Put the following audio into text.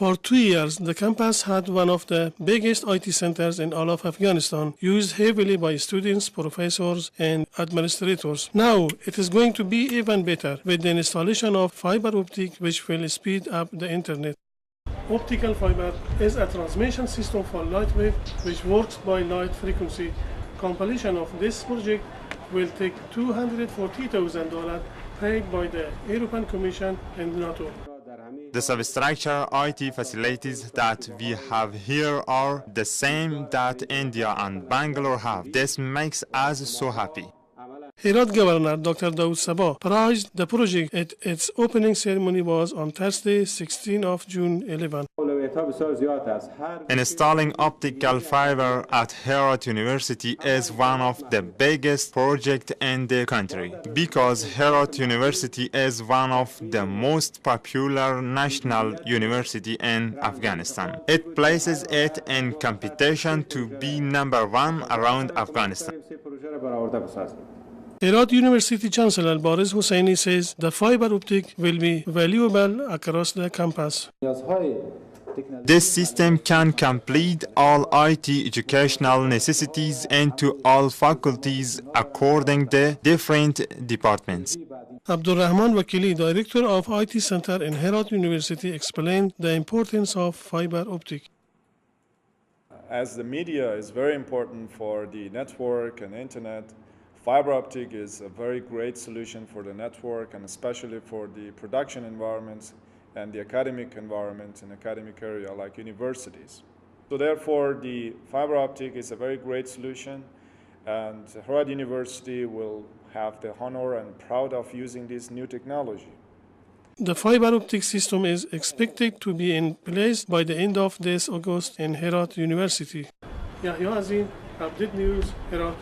For 2 years, the campus had one of the biggest IT centers in all of Afghanistan, used heavily by students, professors, and administrators. Now, it is going to be even better with the installation of fiber optic, which will speed up the internet. Optical fiber is a transmission system for light wave, which works by light frequency. Completion of this project will take $240,000 paid by the European Commission and NATO. The substructure IT facilities that we have here are the same that India and Bangalore have. This makes us so happy. Herat Governor Dr. Dawood Sabah praised the project at its opening ceremony was on Thursday, 16th of June 11. Installing optical fiber at Herat University is one of the biggest projects in the country because Herat University is one of the most popular national university in Afghanistan. It places it in competition to be number one around Afghanistan. Herat University Chancellor Boris Hosseini says the fiber optic will be valuable across the campus. This system can complete all IT educational necessities into all faculties according to different departments. Abdulrahman Wakili, director of IT Center in Herat University, explained the importance of fiber optic. As the media is very important for the network and internet, fiber optic is a very great solution for the network and especially for the production environments and the academic environment in academic area like universities. So therefore, the fiber optic is a very great solution, and Herat University will have the honor and proud of using this new technology. The fiber optic system is expected to be in place by the end of this August in Herat University. Yahya Azim, Update News, Herat.